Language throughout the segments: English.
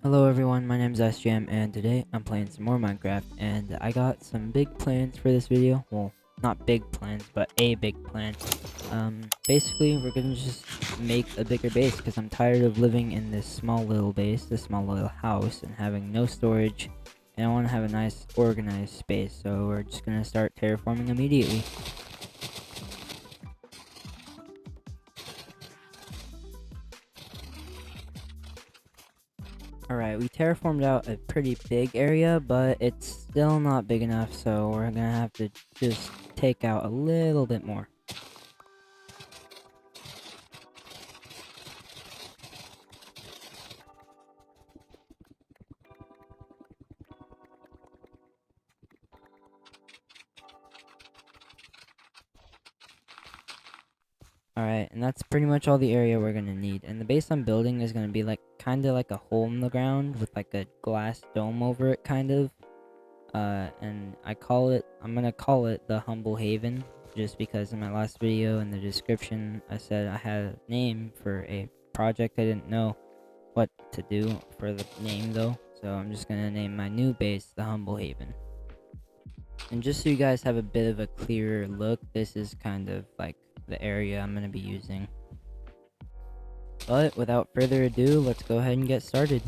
Hello everyone, my name is SGM and today I'm playing some more Minecraft and I got some big plans for this video. Well, not big plans, but a big plan. Basically we're gonna just make a bigger base because I'm tired of living in this small little base, this small little house and having no storage, and I want to have a nice organized space, so we're just gonna start terraforming immediately. Alright, we terraformed out a pretty big area, but it's still not big enough, so we're gonna have to just take out a little bit more. Alright, and that's pretty much all the area we're gonna need. And the base I'm building is gonna be like kinda like a hole in the ground with like a glass dome over it, kind of. And I'm gonna call it the Humble Haven, just because in my last video in the description I said I had a name for a project. I didn't know what to do for the name though, so I'm just gonna name my new base the Humble Haven. And just so you guys have a bit of a clearer look, this is kind of like the area I'm gonna be using. But without further ado, let's go ahead and get started.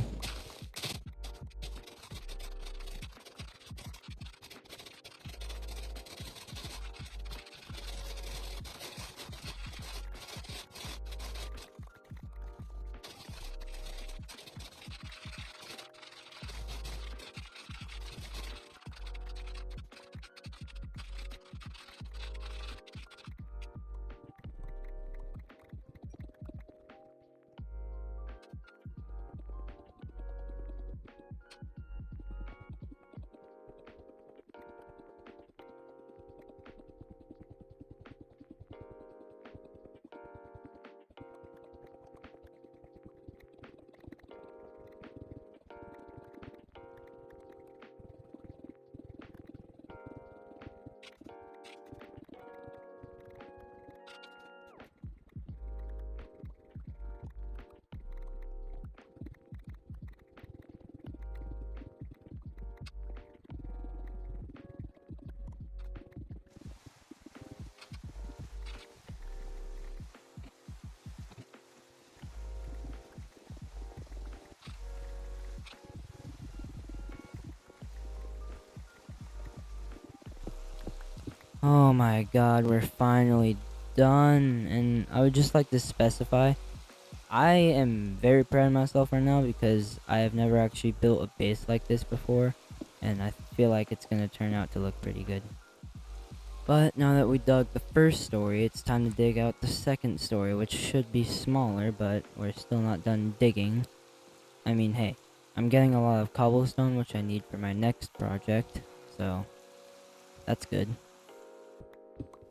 Oh my god, we're finally done. And I would just like to specify, I am very proud of myself right now because I have never actually built a base like this before, and I feel like it's gonna turn out to look pretty good. But now that we dug the first story, it's time to dig out the second story, which should be smaller, but we're still not done digging. I mean, hey, I'm getting a lot of cobblestone, which I need for my next project, so that's good.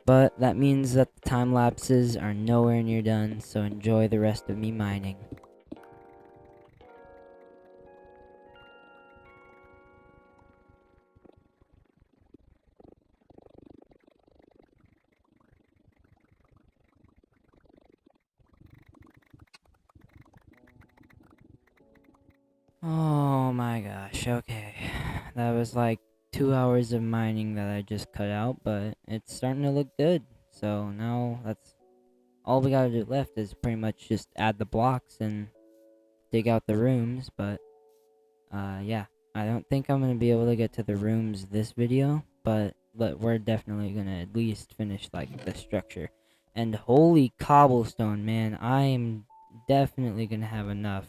But that means that the time lapses are nowhere near done, so enjoy the rest of me mining. Oh my gosh, okay. That was like 2 hours of mining that I just cut out, but it's starting to look good. So now that's all we gotta do left is pretty much just add the blocks and dig out the rooms, but yeah. I don't think I'm gonna be able to get to the rooms this video, but we're definitely gonna at least finish like the structure. And holy cobblestone, man, I am definitely gonna have enough.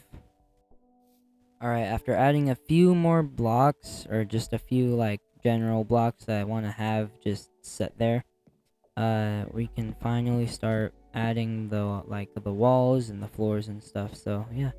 Alright, after adding a few more blocks, or just a few like general blocks that I want to have just set there, we can finally start adding the walls and the floors and stuff. So yeah.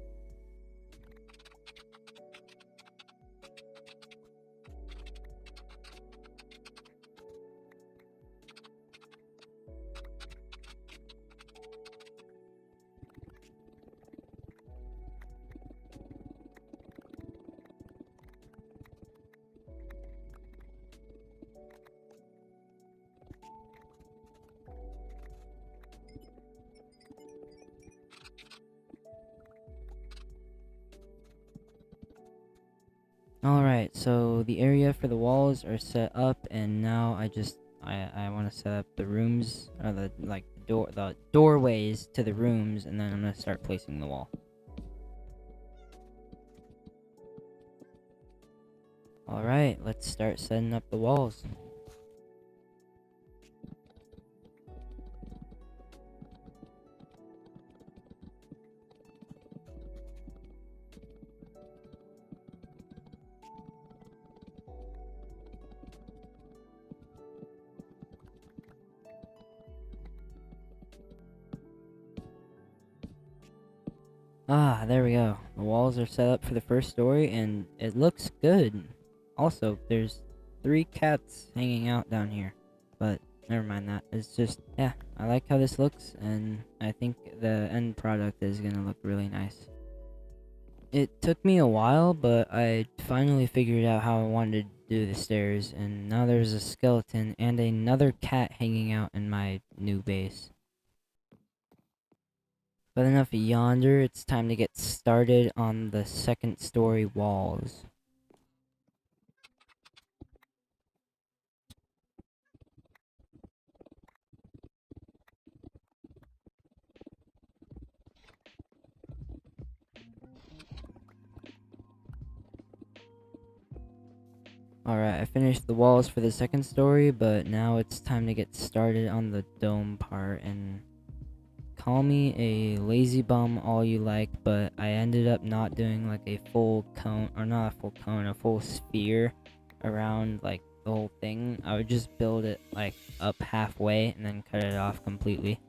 Alright, so the area for the walls are set up, and now I want to set up the rooms, or the doorways to the rooms, and then I'm gonna start placing the wall. Alright, let's start setting up the walls. Ah, there we go. The walls are set up for the first story, and it looks good. Also, there's 3 cats hanging out down here. But never mind that. It's just, yeah, I like how this looks, and I think the end product is gonna look really nice. It took me a while, but I finally figured out how I wanted to do the stairs, and now there's a skeleton and another cat hanging out in my new base. But enough yonder, it's time to get started on the second story walls. Alright, I finished the walls for the second story, but now it's time to get started on the dome part, and call me a lazy bum all you like, but I ended up not doing like a full cone, or not a full cone, a full sphere around like the whole thing. I would just build it like up halfway and then cut it off completely.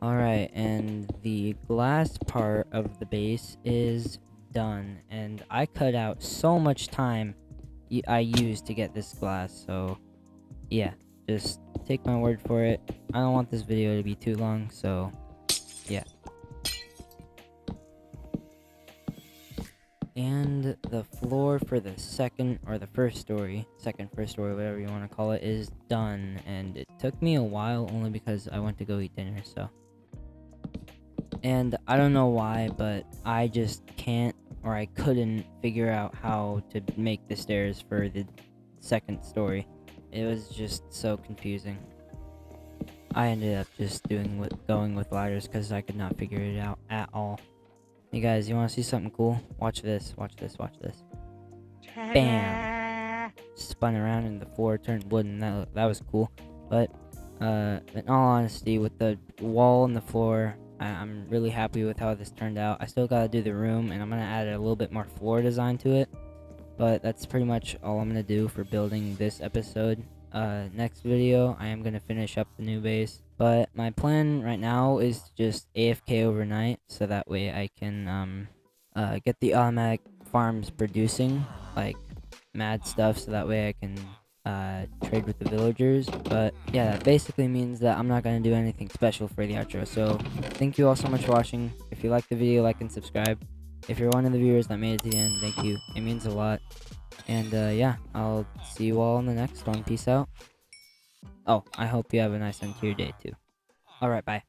Alright, and the glass part of the base is done, and I cut out so much time I used to get this glass, so yeah, just take my word for it. I don't want this video to be too long, so yeah. And the floor for the second or the first story, first story, whatever you want to call it, is done, and it took me a while only because I went to go eat dinner, so. And I don't know why, but I just can't, or I couldn't figure out how to make the stairs for the second story. It was just so confusing. I ended up just going with ladders because I could not figure it out at all. Hey guys, you want to see something cool? Watch this, watch this, watch this. Bam! Spun around and the floor turned wooden. That was cool. But in all honesty, with the wall and the floor, I'm really happy with how this turned out. I still gotta do the room, and I'm gonna add a little bit more floor design to it. But that's pretty much all I'm gonna do for building this episode. Next video, I am gonna finish up the new base. But my plan right now is to just AFK overnight, so that way I can get the automatic farms producing like mad stuff, so that way I can trade with the villagers. But yeah, that basically means that I'm not gonna do anything special for the outro. So thank you all so much for watching. If you liked the video, like and subscribe. If you're one of the viewers that made it to the end, thank you. It means a lot. And yeah, I'll see you all in the next one. Peace out. Oh, I hope you have a nice end to your day too. Alright, bye.